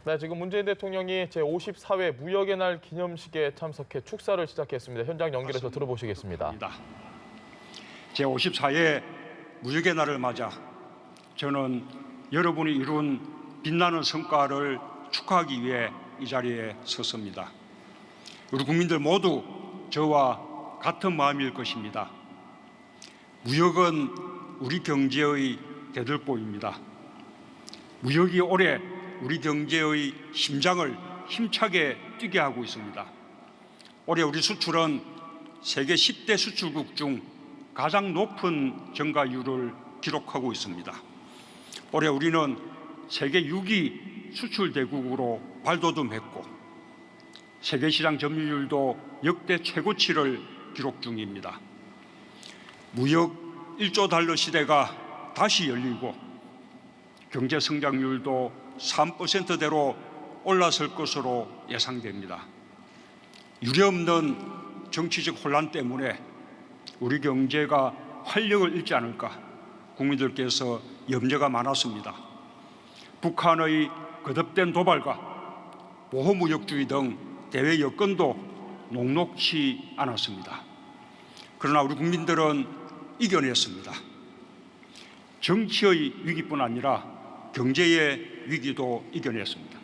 네, 지금 문재인 대통령이 제54회 무역의 날 기념식에 참석해 축사를 시작했습니다. 현장 연결해서 들어보시겠습니다. 제54회 무역의 날을 맞아 저는 여러분이 이룬 빛나는 성과를 축하하기 위해 이 자리에 섰습니다. 우리 국민들 모두 저와 같은 마음일 것입니다. 무역은 우리 경제의 대들보입니다. 무역이 올해 우리 경제의 심장을 힘차게 뛰게 하고 있습니다. 올해 우리 수출은 세계 10대 수출국 중 가장 높은 증가율을 기록하고 있습니다. 올해 우리는 세계 6위 수출 대국으로 발돋움했고 세계 시장 점유율도 역대 최고치를 기록 중입니다. 무역 1조 달러 시대가 다시 열리고 경제 성장률도 3%대로 올라설 것으로 예상됩니다. 유례없는 정치적 혼란 때문에 우리 경제가 활력을 잃지 않을까 국민들께서 염려가 많았습니다. 북한의 거듭된 도발과 보호무역주의 등 대외 여건도 녹록치 않았습니다. 그러나 우리 국민들은 이겨냈습니다. 정치의 위기뿐 아니라 경제의 위기도 이겨냈습니다.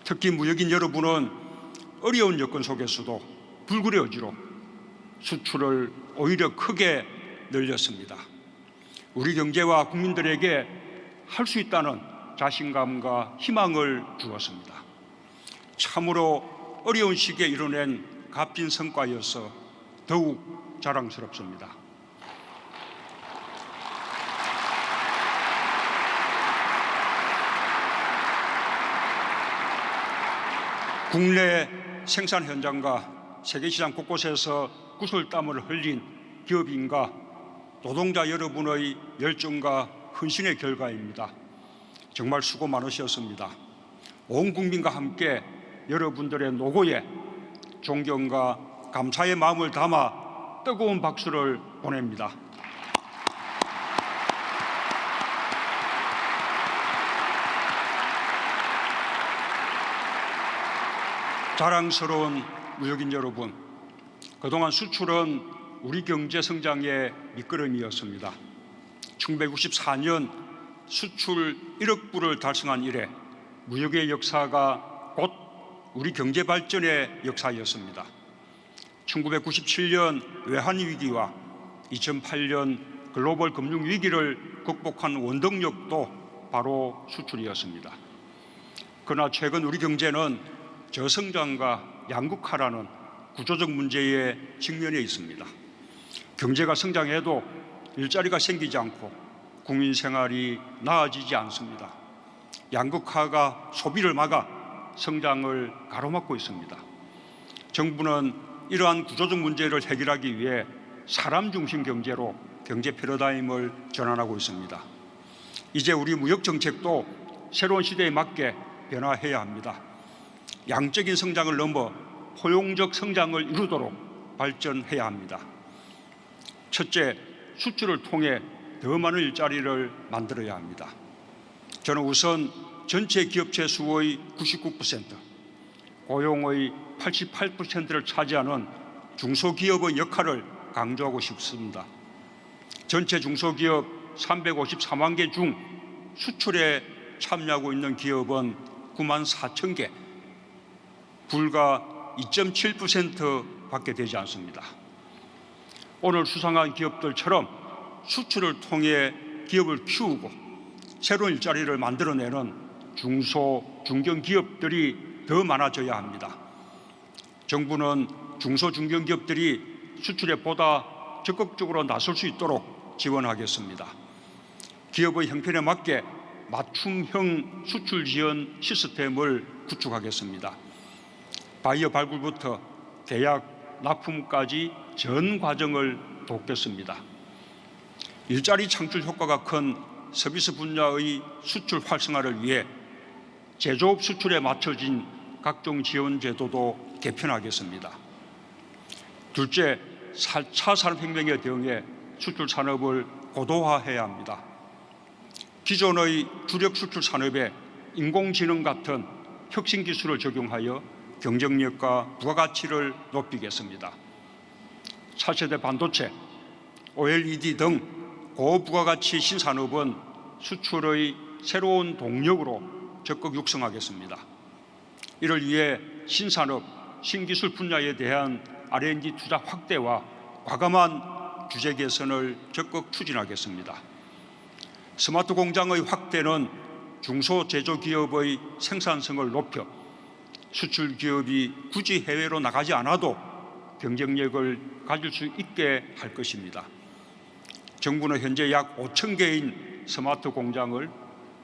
특히 무역인 여러분은 어려운 여건 속에서도 불굴의 의지로 수출을 오히려 크게 늘렸습니다. 우리 경제와 국민들에게 할 수 있다는 자신감과 희망을 주었습니다. 참으로 어려운 시기에 이뤄낸 값진 성과여서 더욱 자랑스럽습니다. 국내 생산 현장과 세계시장 곳곳에서 구슬땀을 흘린 기업인과 노동자 여러분의 열정과 헌신의 결과입니다. 정말 수고 많으셨습니다. 온 국민과 함께 여러분들의 노고에 존경과 감사의 마음을 담아 뜨거운 박수를 보냅니다. 자랑스러운 무역인 여러분, 그동안 수출은 우리 경제 성장의 밑거름이었습니다. 1964년 수출 1억 불을 달성한 이래 무역의 역사가 곧 우리 경제 발전의 역사였습니다. 1997년 외환위기와 2008년 글로벌 금융위기를 극복한 원동력도 바로 수출이었습니다. 그러나 최근 우리 경제는 저성장과 양극화라는 구조적 문제에 직면해 있습니다. 경제가 성장해도 일자리가 생기지 않고 국민 생활이 나아지지 않습니다. 양극화가 소비를 막아 성장을 가로막고 있습니다. 정부는 이러한 구조적 문제를 해결하기 위해 사람 중심 경제로 경제 패러다임을 전환하고 있습니다. 이제 우리 무역 정책도 새로운 시대에 맞게 변화해야 합니다. 양적인 성장을 넘어 포용적 성장을 이루도록 발전해야 합니다. 첫째, 수출을 통해 더 많은 일자리를 만들어야 합니다. 저는 우선 전체 기업체 수의 99%, 고용의 88%를 차지하는 중소기업의 역할을 강조하고 싶습니다. 전체 중소기업 354만 개 중 수출에 참여하고 있는 기업은 9만 4천 개, 불과 2.7%밖에 되지 않습니다. 오늘 수상한 기업들처럼 수출을 통해 기업을 키우고 새로운 일자리를 만들어내는 중소, 중견기업들이 더 많아져야 합니다. 정부는 중소, 중견기업들이 수출에 보다 적극적으로 나설 수 있도록 지원하겠습니다. 기업의 형편에 맞게 맞춤형 수출 지원 시스템을 구축하겠습니다. 바이어 발굴부터 계약, 납품까지 전 과정을 돕겠습니다. 일자리 창출 효과가 큰 서비스 분야의 수출 활성화를 위해 제조업 수출에 맞춰진 각종 지원 제도도 개편하겠습니다. 둘째, 4차 산업혁명에 대응해 수출 산업을 고도화해야 합니다. 기존의 주력 수출 산업에 인공지능 같은 혁신 기술을 적용하여 경쟁력과 부가가치를 높이겠습니다. 차세대 반도체, OLED 등 고부가가치 신산업은 수출의 새로운 동력으로 적극 육성하겠습니다. 이를 위해 신산업, 신기술 분야에 대한 R&D 투자 확대와 과감한 규제 개선을 적극 추진하겠습니다. 스마트 공장의 확대는 중소제조기업의 생산성을 높여 수출 기업이 굳이 해외로 나가지 않아도 경쟁력을 가질 수 있게 할 것입니다. 정부는 현재 약 5천 개인 스마트 공장을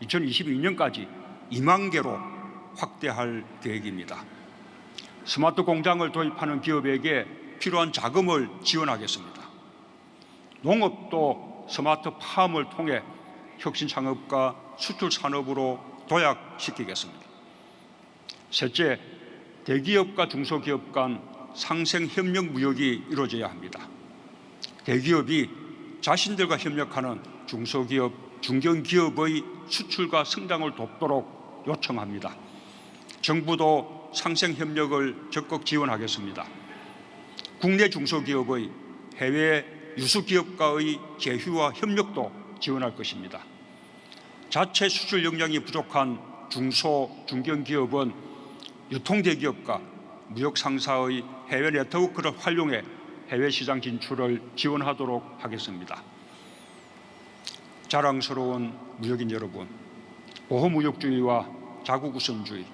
2022년까지 2만 개로 확대할 계획입니다. 스마트 공장을 도입하는 기업에게 필요한 자금을 지원하겠습니다. 농업도 스마트 팜을 통해 혁신 창업과 수출 산업으로 도약시키겠습니다. 셋째, 대기업과 중소기업 간 상생 협력 무역이 이루어져야 합니다. 대기업이 자신들과 협력하는 중소기업, 중견기업의 수출과 성장을 돕도록 요청합니다. 정부도 상생 협력을 적극 지원하겠습니다. 국내 중소기업의 해외 유수기업과의 제휴와 협력도 지원할 것입니다. 자체 수출 역량이 부족한 중소, 중견기업은 유통대기업과 무역상사의 해외 네트워크를 활용해 해외 시장 진출을 지원하도록 하겠습니다. 자랑스러운 무역인 여러분, 보호무역주의와 자국우선주의,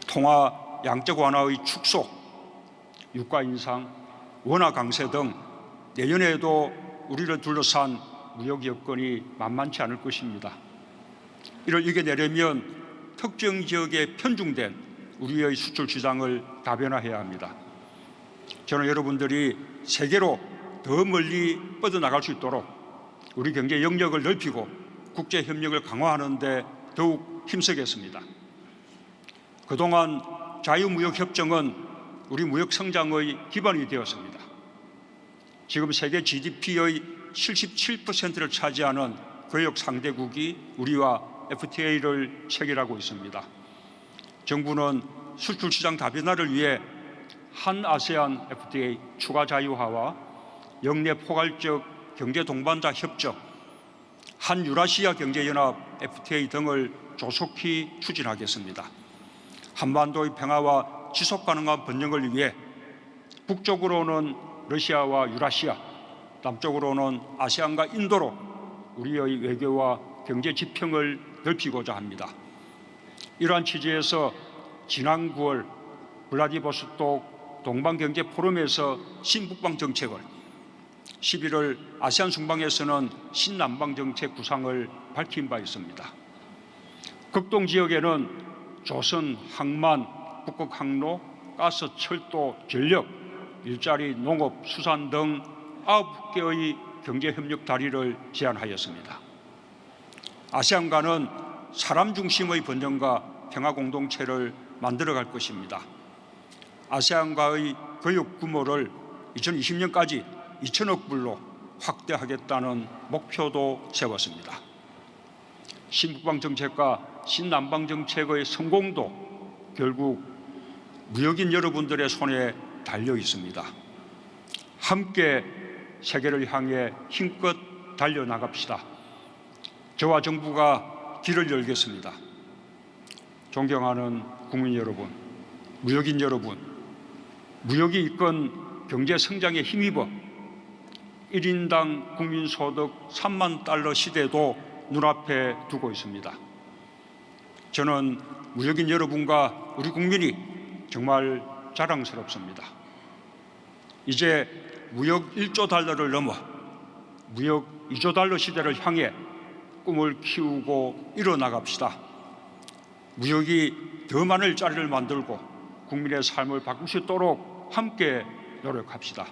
통화 양적 완화의 축소, 유가 인상, 원화 강세 등 내년에도 우리를 둘러싼 무역 여건이 만만치 않을 것입니다. 이를 이겨내려면 특정 지역에 편중된 우리의 수출 시장을 다변화해야 합니다. 저는 여러분들이 세계로 더 멀리 뻗어나갈 수 있도록 우리 경제 영역을 넓히고 국제 협력을 강화하는 데 더욱 힘쓰겠습니다. 그동안 자유무역협정은 우리 무역 성장의 기반이 되었습니다. 지금 세계 GDP의 77%를 차지하는 교역 상대국이 우리와 FTA를 체결하고 있습니다. 정부는 수출 시장 다변화를 위해 한 아세안 FTA 추가 자유화와 영내 포괄적 경제 동반자 협정, 한 유라시아 경제연합 FTA 등을 조속히 추진하겠습니다. 한반도의 평화와 지속 가능한 번영을 위해 북쪽으로는 러시아와 유라시아, 남쪽으로는 아세안과 인도로 우리의 외교와 경제 지평을 넓히고자 합니다. 이러한 취지에서 지난 9월 블라디보스톡 동방경제포럼에서 신북방 정책을, 11월 아세안 순방에서는 신남방 정책 구상을 밝힌 바 있습니다. 극동 지역에는 조선, 항만, 북극 항로, 가스, 철도, 전력, 일자리, 농업, 수산 등 9개의 경제협력 다리를 제안하였습니다. 아세안과는 사람 중심의 번영과 평화 공동체를 만들어갈 것입니다. 아세안과의 교육 규모를 2020년까지 2천억 불로 확대하겠다는 목표도 세웠습니다. 신북방 정책과 신남방 정책의 성공도 결국 무역인 여러분들의 손에 달려 있습니다. 함께 세계를 향해 힘껏 달려나갑시다. 저와 정부가 길을 열겠습니다. 존경하는 국민 여러분, 무역인 여러분, 무역이 이끈 경제 성장에 힘입어 1인당 국민소득 3만 달러 시대도 눈앞에 두고 있습니다. 저는 무역인 여러분과 우리 국민이 정말 자랑스럽습니다. 이제 무역 1조 달러를 넘어 무역 2조 달러 시대를 향해 꿈을 키우고 일어나갑시다. 무역이 더 많은 자리를 만들고 국민의 삶을 바꿀 수 있도록 함께 노력합시다.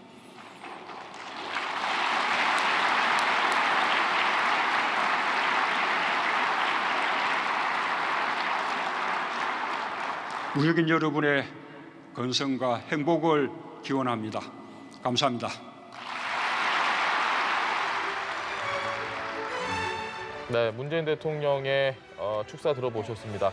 무역인 여러분의 건승과 행복을 기원합니다. 감사합니다. 네, 문재인 대통령의 축사 들어보셨습니다.